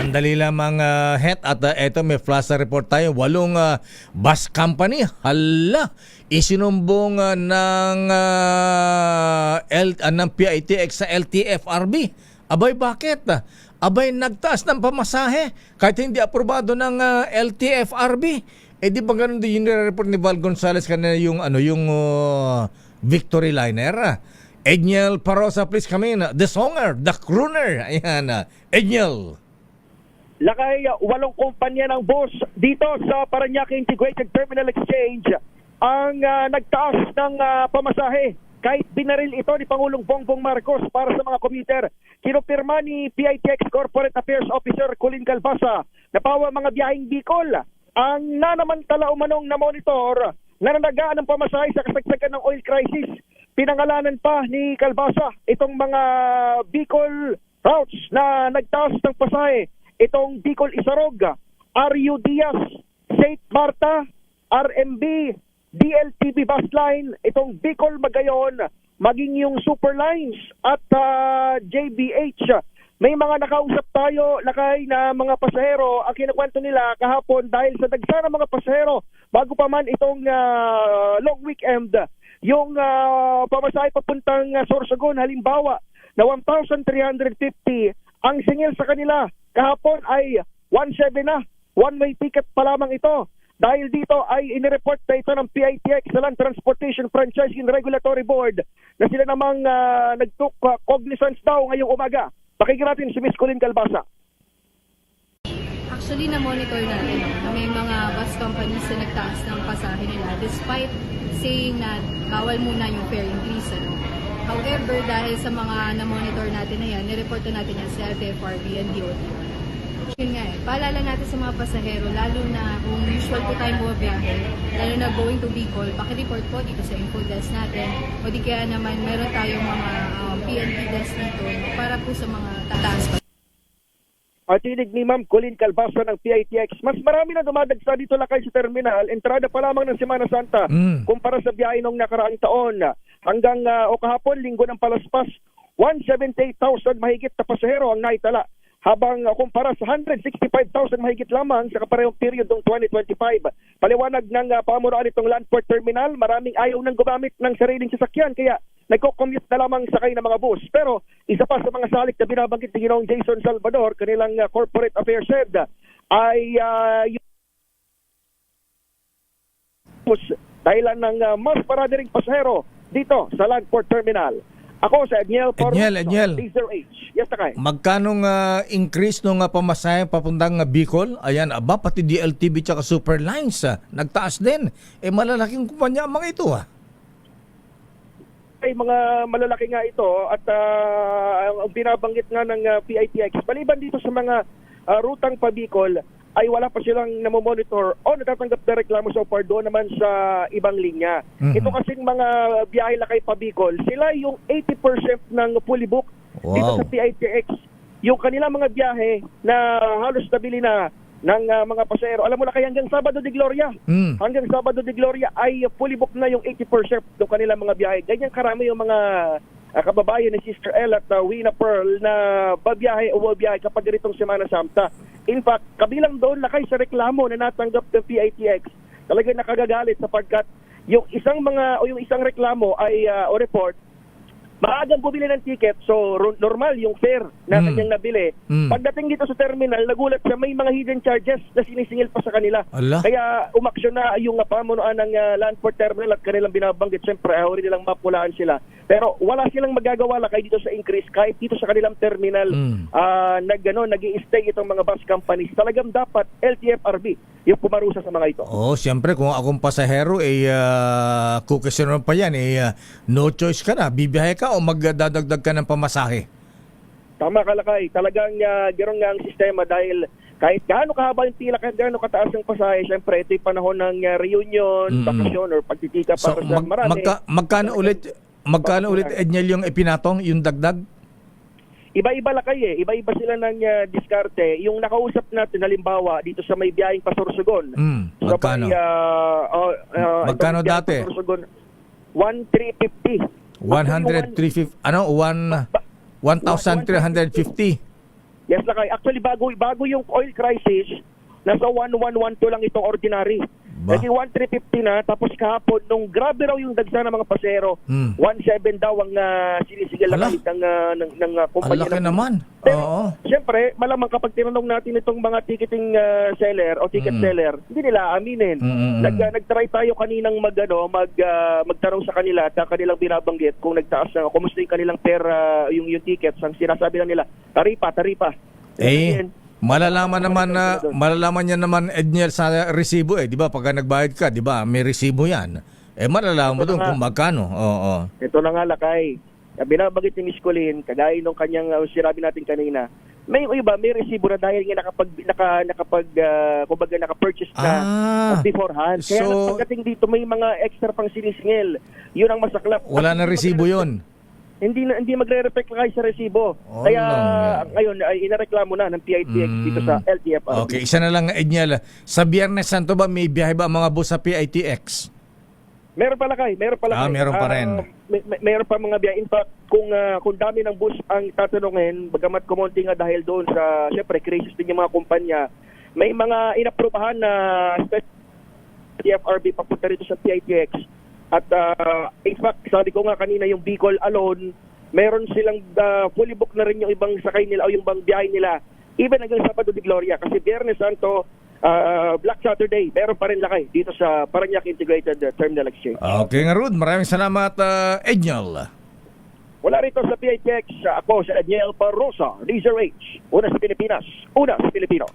Sandali lamang Het at eto may flash report tayo. 8 bus company hala isinumbong ng PITX sa LTFRB. Abay bakit? Abay nagtaas ng pamasahe kahit hindi aprobado ng LTFRB. Di ba ganun din yung report ni Val Gonzales kanina yung Victory Liner? Edniel Parosa, please come in. The songer, the crooner. Ayan, Edniel. Lakay, 8 kumpanya ng bus dito sa Parañaque Integrated Terminal Exchange ang nagtaas ng pamasahe. Kahit binaril ito ni Pangulong Bongbong Marcos para sa mga commuter. Kinupirma ni PITX Corporate Affairs Officer Colin Calvasa na pawa mga biyaheng Bicol ang nanamantala umanong na monitor na nanagaan ng pamasahe sa kasagsagan ng oil crisis. Pinangalanan pa ni Calvasa itong mga Bicol routes na nagtaas ng pasahe. Itong Bicol Isarog, RU Diaz, St. Marta, RMB, DLTV bus line, itong Bicol Magayon, maging yung Super Lines at JBH. May mga nakausap tayo, Lakay, na mga pasahero. Ang kinakwento nila kahapon dahil sa dagsa ng mga pasahero bago pa man itong long weekend, yung pamasahe papuntang Sorsogon halimbawa na 1,350 ang singil sa kanila kahapon ay 1,700 na. One-way ticket pa lamang ito. Dahil dito ay inireport na ito ng PITX sa Land Transportation Franchising Regulatory Board na sila namang nag-took cognizance daw ngayong umaga. Pakinggan natin si Ms. Colin Calvasa. Actually, na-monitor natin na may mga bus companies na nagtaas ng pasahe nila despite saying na bawal muna yung fare increase. However, dahil sa mga na-monitor natin na yan, nireport na natin yan sa LTFRB and DOT. Yun nga paalala natin sa mga pasahero, lalo na kung usual po tayong bumabiyahe, lalo na going to Bicol, pakireport po dito sa info desk natin. O di kaya naman, meron tayong mga PNP desk dito para po sa mga tataas pa. At tinig ni Ma'am Colin Calvasa ng PITX, mas marami na dumadagsa dito Lakay sa terminal, entrada pa lamang ng Semana Santa kumpara sa biyahe nung nakaraang taon. Hanggang o kahapon, linggo ng palaspas, 178,000 mahigit na pasahero ang naitala. Habang kumpara sa 165,000 mahigit lamang sa kaparehong period ng 2025. Paliwanag ng pamunuan itong Landport Terminal, maraming ayaw nang gumamit ng sariling sasakyan kaya nagko-commute na lamang sakay ng mga bus. Pero isa pa sa mga salik na binabanggit ni Ginoong Jason Salvador, kanilang corporate affairs head, ay dahilan ng mas paradaring pasahero dito sa Landport Terminal. Ako sa Edniel Edniel. Yes, Takay. Magkanong increase nung pamasahe papuntang Bicol? Ayan, pati DLTV tsaka Super Lines nagtaas din. Malalaking kumpanya ang mga ito Ay mga malalaki nga ito at ang binabanggit nga ng PITX, maliban dito sa mga rutang pa Bicol, ay wala pa silang namomonitor o natatanggap na reklamo so far doon naman sa ibang linya. Ito kasing mga biyahe Lakay pa Bicol, sila yung 80% ng fully book dito sa PITX. Yung kanilang mga biyahe na halos nabili na ng mga pasahero. Alam mo Lakay, hanggang Sabado de Gloria. Hanggang Sabado de Gloria ay fully book na yung 80% ng kanilang mga biyahe. Ganyan karami yung mga kababayan ni Sister El at Wina Pearl na babiyahe o wabiyahe kapag ganitong Semana Santa. In fact, kabilang doon Lakay sa reklamo na natanggap ng PITX, talagang nakagagalit sapagkat yung isang reklamo ay o report, maagang bumili ng ticket, so normal yung fare na kanyang nabili. Pagdating dito sa terminal, nagulat siya may mga hidden charges na sinisingil pa sa kanila. Allah. Kaya umaksyon na yung pamunuan ng Landport Terminal at kanilang binabanggit. Siyempre, ayaw rin nilang mapulaan sila. Pero wala silang magagawa Lakay dito sa increase kahit dito sa kanilang terminal nag-i-stay itong mga bus companies. Talagang dapat LTFRB yung pumarusa sa mga ito. Siyempre kung akong pasahero kukesyonan pa yan no choice ka na, bibiyahe ka o magdadagdag ka ng pamasahe. Tama ka Lakay, talagang gano'n nga ang sistema dahil kahit gaano kahaba yung pila, kahit gaano kataas ang pasahe, siyempre ito yung panahon ng reunion, bakasyon or pagtitika para sa marami. Magkano ulit Edniel yung ipinatong, yung dagdag? Iba-iba Lakay iba-iba sila ng diskarte. Yung nakausap natin halimbawa dito sa may biyaheng Pasorsogon. Magkano? Magkano dati? 1,350. 1,350. 1,350. Yes, Lakay. Actually, bago yung oil crisis, nasa 1112 lang itong ordinary. Ba? Naging 1350 na, tapos kahapon, nung grabe raw yung dagsa ng mga pasero, 17 daw ang sinisigil Ala. na kahit ng kumpanya. Ang laki naman. Pero, Oo. siyempre, malamang kapag tinanong natin itong mga ticketing seller o ticket seller, hindi nila aminin. Nag-try tayo kaninang magtanong sa kanila at kanilang binabanggit kung nagtaas na, kumusta yung kanilang pera, yung tickets, ang sinasabi lang nila, taripa. Malalaman niya naman Edniel sa resibo 'di ba? Pagka nagbayad ka, 'di ba? May resibo 'yan. Malalaman mo doon kung magkano. Oo. Ito na nga, Lakay. Binabanggit ni Miss Colleen, kagaya nung kanyang sinabi natin kanina, may iba, may resibo na dahil nga naka-purchase na beforehand. Kaya pagdating dito, may mga extra pang sinisingil. Yun ang masaklap. Wala na resibo 'yon. Hindi magre-reflect kayo sa resibo. Kaya ngayon ay inareklamo na ng PITX dito sa LTFRB. Okay, isa na lang Edniel. Sa Biyernes Santo ba may biyahe ba ang mga bus sa PITX? Meron pala kay. Meron pa rin. Meron pa mga biyahe. In fact, kung dami ng bus ang tatanungin, bagamat kumonti nga dahil doon sa, syempre, crisis din yung mga kumpanya, may mga inaprubahan na LTFRB papunta rito sa PITX. At in fact, sabi ko nga kanina, yung Bicol alone, meron silang fully booked na rin yung ibang sakay nila o yung ibang biyahe nila. Even hanggang Sabado de Gloria. Kasi Biyernes Santo, Black Saturday, meron pa rin Lakay dito sa Parañaque Integrated Terminal Exchange. Okay nga, Rud. Maraming salamat, Edniel. Wala rito sa PITX, ako sa Edniel Parrosa, Laser H. Una sa Pilipinas, una sa Pilipino.